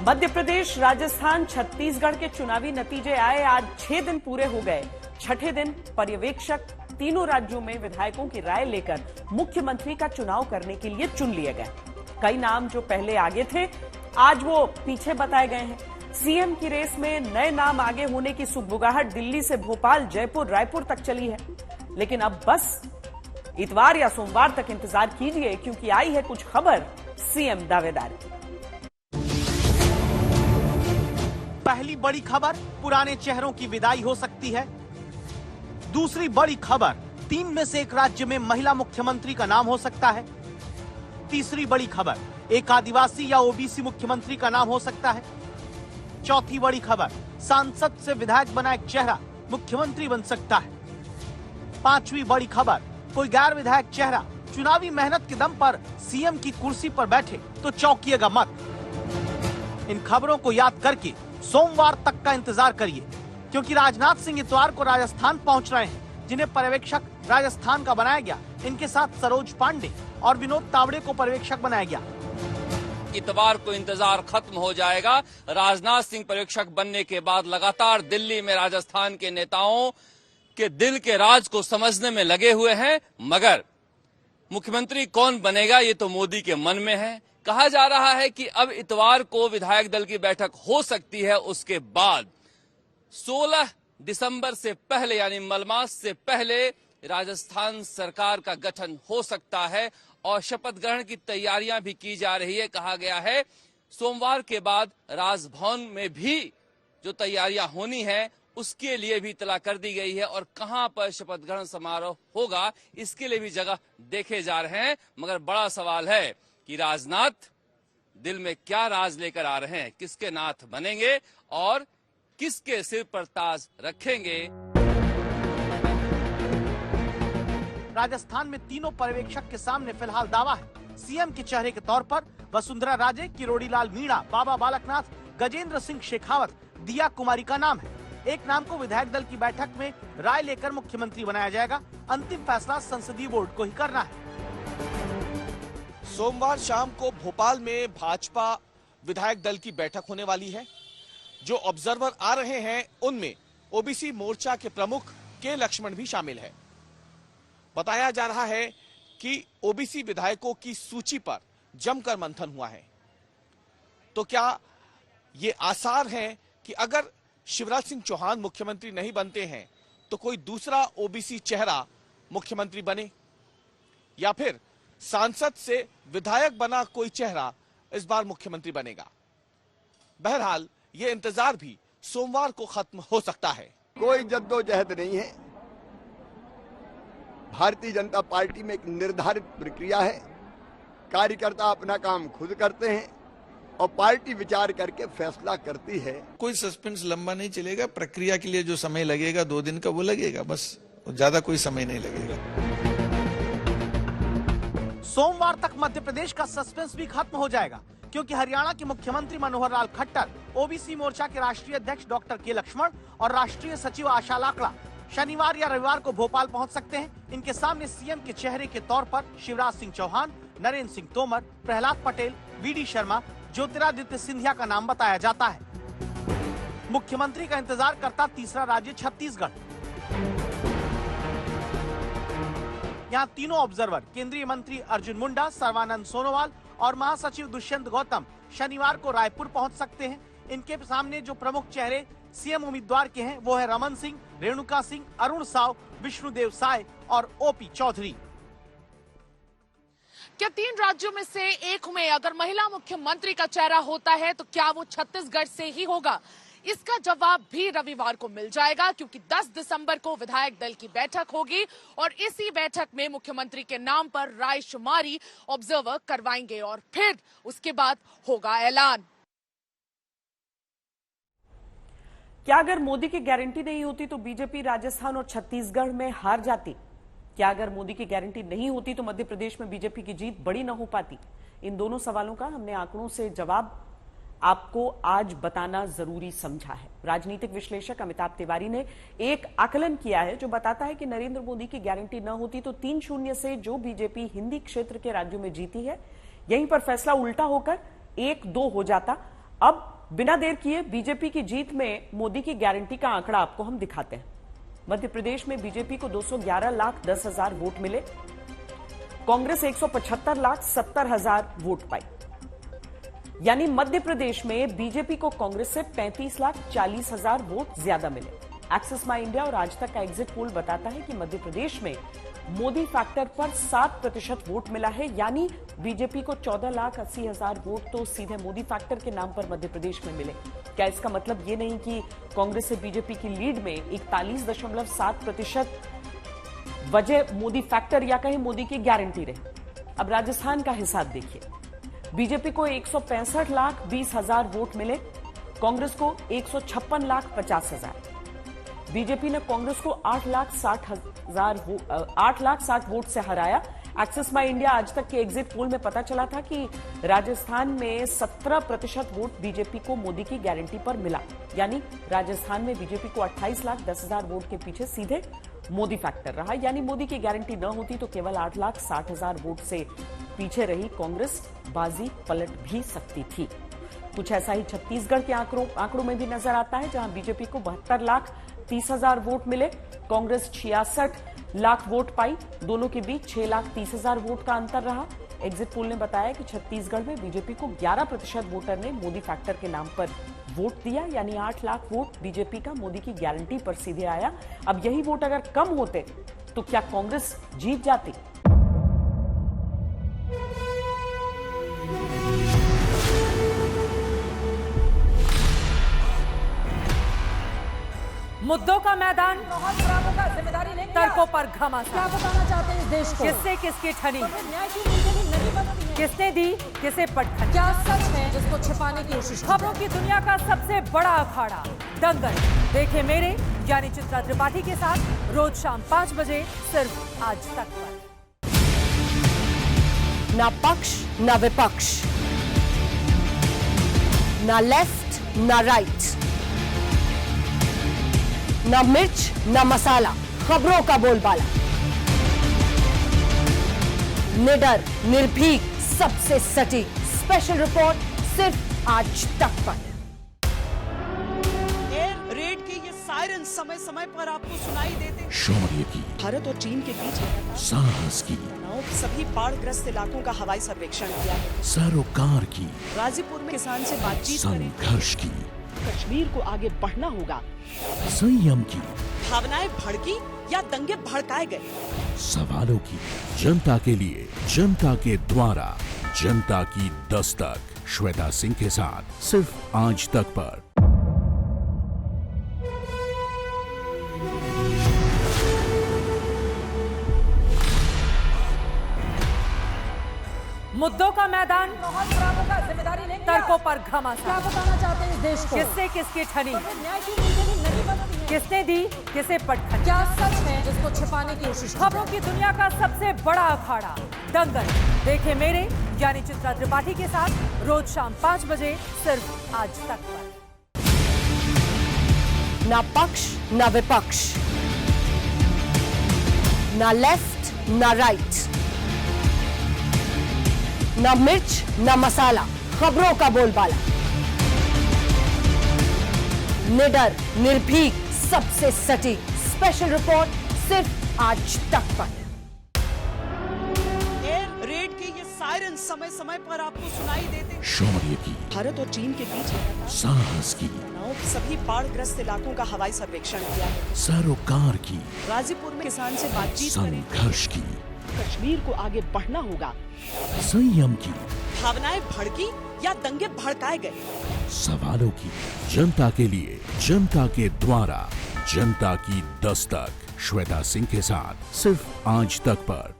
मध्य प्रदेश, राजस्थान, छत्तीसगढ़ के चुनावी नतीजे आए। आज 6 दिन पूरे हो गए। छठे दिन पर्यवेक्षक तीनों राज्यों में विधायकों की राय लेकर मुख्यमंत्री का चुनाव करने के लिए चुन लिए गए। कई नाम जो पहले आगे थे, आज वो पीछे बताए गए हैं। सीएम की रेस में नए नाम आगे होने की सुगबुगाहट दिल्ली से भोपाल, जयपुर, रायपुर तक चली है। लेकिन अब बस इतवार या सोमवार तक इंतजार कीजिए, क्योंकि आई है कुछ खबर सीएम दावेदारी। पहली बड़ी खबर, पुराने चेहरों की विदाई हो सकती है। दूसरी बड़ी खबर, 3 में से एक राज्य में महिला मुख्यमंत्री का नाम हो सकता है। तीसरी बड़ी खबर, एक आदिवासी या ओबीसी मुख्यमंत्री का नाम हो सकता है। चौथी बड़ी खबर, सांसद से विधायक बना एक चेहरा मुख्यमंत्री बन सकता है। पांचवी बड़ी खबर, कोई गैर विधायक चेहरा चुनावी मेहनत के दम पर सीएम की कुर्सी पर बैठे तो चौंकिएगा मत। इन खबरों को याद करके सोमवार तक का इंतजार करिए, क्योंकि राजनाथ सिंह इतवार को राजस्थान पहुंच रहे हैं, जिन्हें पर्यवेक्षक राजस्थान का बनाया गया। इनके साथ सरोज पांडे और विनोद तावड़े को पर्यवेक्षक बनाया गया। इतवार को इंतजार खत्म हो जाएगा। राजनाथ सिंह पर्यवेक्षक बनने के बाद लगातार दिल्ली में राजस्थान के नेताओं के दिल के राज को समझने में लगे हुए हैं, मगर मुख्यमंत्री कौन बनेगा ये तो मोदी के मन में है। कहा जा रहा है कि अब इतवार को विधायक दल की बैठक हो सकती है। उसके बाद 16 दिसंबर से पहले, यानी मलमास से पहले, राजस्थान सरकार का गठन हो सकता है और शपथ ग्रहण की तैयारियां भी की जा रही है। कहा गया है सोमवार के बाद राजभवन में भी जो तैयारियां होनी है उसके लिए भी इतला कर दी गई है, और कहां पर शपथ ग्रहण समारोह होगा इसके लिए भी जगह देखे जा रहे हैं। मगर बड़ा सवाल है कि राजनाथ दिल में क्या राज लेकर आ रहे हैं, किसके नाथ बनेंगे और किसके सिर पर ताज रखेंगे। राजस्थान में तीनों पर्यवेक्षक के सामने फिलहाल दावा है। सीएम के चेहरे के तौर पर वसुंधरा राजे, किरोड़ीलाल मीणा, बाबा बालकनाथ, गजेंद्र सिंह शेखावत, दिया कुमारी का नाम है। एक नाम को विधायक दल की बैठक में राय लेकर मुख्यमंत्री बनाया जाएगा। अंतिम फैसला संसदीय बोर्ड को ही करना है। सोमवार शाम को भोपाल में भाजपा विधायक दल की बैठक होने वाली है। जो ऑब्जर्वर आ रहे हैं उनमें ओबीसी मोर्चा के प्रमुख के लक्ष्मण भी शामिल है। बताया जा रहा है कि ओबीसी विधायकों की सूची पर जमकर मंथन हुआ है। तो क्या ये आसार हैं कि अगर शिवराज सिंह चौहान मुख्यमंत्री नहीं बनते हैं तो कोई दूसरा ओबीसी चेहरा मुख्यमंत्री बने, या फिर सांसद से विधायक बना कोई चेहरा इस बार मुख्यमंत्री बनेगा। बहरहाल ये इंतजार भी सोमवार को खत्म हो सकता है। कोई जद्दोजहद नहीं है। भारतीय जनता पार्टी में एक निर्धारित प्रक्रिया है। कार्यकर्ता अपना काम खुद करते हैं और पार्टी विचार करके फैसला करती है। कोई सस्पेंस लंबा नहीं चलेगा। प्रक्रिया के लिए जो समय लगेगा 2 दिन का वो लगेगा, बस ज्यादा कोई समय नहीं लगेगा। सोमवार तक मध्य प्रदेश का सस्पेंस भी खत्म हो जाएगा, क्योंकि हरियाणा के मुख्यमंत्री मनोहर लाल खट्टर, ओबीसी मोर्चा के राष्ट्रीय अध्यक्ष डॉक्टर के लक्ष्मण और राष्ट्रीय सचिव आशा लाकड़ा शनिवार या रविवार को भोपाल पहुंच सकते हैं। इनके सामने सीएम के चेहरे के तौर पर शिवराज सिंह चौहान, नरेंद्र सिंह तोमर, प्रहलाद पटेल, वीडी शर्मा, ज्योतिरादित्य सिंधिया का नाम बताया जाता है। मुख्यमंत्री का इंतजार करता तीसरा राज्य छत्तीसगढ़। यहाँ तीनों ऑब्जर्वर, केंद्रीय मंत्री अर्जुन मुंडा, सर्बानंद सोनोवाल और महासचिव दुष्यंत गौतम शनिवार को रायपुर पहुंच सकते हैं। इनके सामने जो प्रमुख चेहरे सीएम उम्मीदवार के हैं वो है रमन सिंह, रेणुका सिंह, अरुण साव, विष्णुदेव साय और ओपी चौधरी। क्या 3 राज्यों में से एक में अगर महिला मुख्यमंत्री का चेहरा होता है तो क्या वो छत्तीसगढ़ से ही होगा? इसका जवाब भी रविवार को मिल जाएगा, क्योंकि 10 दिसंबर को विधायक दल की बैठक होगी और इसी बैठक में मुख्यमंत्री के नाम पर रायशुमारी ऑब्जर्वर करवाएंगे और फिर उसके बाद होगा ऐलान। क्या अगर मोदी की गारंटी नहीं होती तो बीजेपी राजस्थान और छत्तीसगढ़ में हार जाती? क्या अगर मोदी की गारंटी नहीं होती तो मध्य प्रदेश में बीजेपी की जीत बड़ी न हो पाती? इन दोनों सवालों का हमने आंकड़ों से जवाब आपको आज बताना जरूरी समझा है। राजनीतिक विश्लेषक अमिताभ तिवारी ने एक आकलन किया है जो बताता है कि नरेंद्र मोदी की गारंटी न होती तो 3-0 से जो बीजेपी हिंदी क्षेत्र के राज्यों में जीती है, यहीं पर फैसला उल्टा होकर 1-2 हो जाता। अब बिना देर किए बीजेपी की जीत में मोदी की गारंटी का आंकड़ा आपको हम दिखाते हैं। मध्य प्रदेश में बीजेपी को 211,10,000 वोट मिले, कांग्रेस 175,70,000 वोट पाई। यानी मध्य प्रदेश में बीजेपी को कांग्रेस से 35,40,000 वोट ज्यादा मिले। एक्सिस माई इंडिया और आज तक का एग्जिट पोल बताता है कि मध्य प्रदेश में मोदी फैक्टर पर 7% वोट मिला है, यानी बीजेपी को 14,80,000 वोट तो सीधे मोदी फैक्टर के नाम पर मध्य प्रदेश में मिले। क्या इसका मतलब ये नहीं कि कांग्रेस से बीजेपी की लीड में 41.7% वजह मोदी फैक्टर या कहीं मोदी की गारंटी रही? अब राजस्थान का हिसाब देखिए। बीजेपी को 165,20,000 वोट मिले, कांग्रेस को 156,50,000। बीजेपी ने कांग्रेस को 8,60,000 वोट से हराया। एक्सिस माई इंडिया आज तक के एग्जिट पोल में पता चला था कि राजस्थान में 17% वोट बीजेपी को मोदी की गारंटी पर मिला, यानी राजस्थान में बीजेपी को 28,10,000 वोट के पीछे सीधे मोदी फैक्टर रहा। यानी मोदी की गारंटी न होती तो केवल 8,60,000 वोट से पीछे रही कांग्रेस बाजी पलट भी सकती थी। कुछ ऐसा ही छत्तीसगढ़ के आंकड़ों में भी नजर आता है, जहां बीजेपी को 72,30,000 वोट मिले, कांग्रेस 66 लाख वोट पाई। दोनों के बीच 6,30,000 वोट का अंतर रहा। एग्जिट पोल ने बताया कि छत्तीसगढ़ में बीजेपी को 11% वोटर ने मोदी फैक्टर के नाम पर वोट दिया, यानी 8 लाख वोट बीजेपी का मोदी की गारंटी पर सीधे आया। अब यही वोट अगर कम होते तो क्या कांग्रेस जीत जाती? मुद्दों का मैदान, जिम्मेदारी नहीं, तर्कों पर घमासान। क्या बताना चाहते हैं इस देश को? किससे किसकी ठनी, न्याय की नीति नहीं बनती है। किसने दी किसे पटखनी। क्या सच है जिसको छिपाने की कोशिश? खबरों की दुनिया का सबसे बड़ा अखाड़ा दंगल देखे मेरे यानी चित्रा त्रिपाठी के साथ रोज शाम 5 बजे सिर्फ आज तक पर। ना पक्ष ना विपक्ष, ना लेफ्ट ना राइट, ना मिर्च ना मसाला, खबरों का बोलबाला, निडर निर्भीक सबसे सटीक स्पेशल रिपोर्ट सिर्फ आज तक पर। एयर रेड के ये सायरन समय समय पर आपको सुनाई देते। शौर्य की, भारत और चीन के बीच साहस की, सभी बाढ़ग्रस्त इलाकों का हवाई सर्वेक्षण किया, सरोकार की, गाजीपुर में किसान से बातचीत करें, संघर्ष की, कश्मीर को आगे बढ़ना होगा, संयम की, भावनाएं भड़की या दंगे भड़काए गए, सवालों की, जनता के लिए, जनता के द्वारा, जनता की दस्तक। श्वेता सिंह के साथ सिर्फ आज तक पर। मुद्दों का मैदान, जिम्मेदारी नहीं, तर्कों पर घमासान। क्या बताना चाहते हैं इस देश को? किससे किसकी ठनी, न्याय की नीति नहीं बनती है। किसने दी किसे पटखनी। क्या सच है जिसको छिपाने की कोशिश? खबरों की दुनिया का सबसे बड़ा अखाड़ा दंगल देखे मेरे यानी चित्रा त्रिपाठी के साथ रोज शाम 5 बजे सिर्फ आज तक पर। ना पक्ष ना विपक्ष, ना लेफ्ट ना राइट, ना मिर्च ना मसाला, खबरों का बोलबाला, निडर निर्भीक सबसे सटीक स्पेशल रिपोर्ट सिर्फ आज तक पर। एयर रेड के ये सायरन समय समय पर आपको सुनाई देते। शौर्य की, भारत और चीन के बीच साहस की, सभी बाढ़ग्रस्त इलाकों का हवाई सर्वेक्षण किया, सरोकार की, गाजीपुर में किसान से बातचीत करें, संघर्ष की, कश्मीर को आगे बढ़ना होगा, संयम की, भावनाएं भड़की या दंगे भड़काए गए, सवालों की, जनता के लिए, जनता के द्वारा, जनता की दस्तक। श्वेता सिंह के साथ सिर्फ आज तक पर।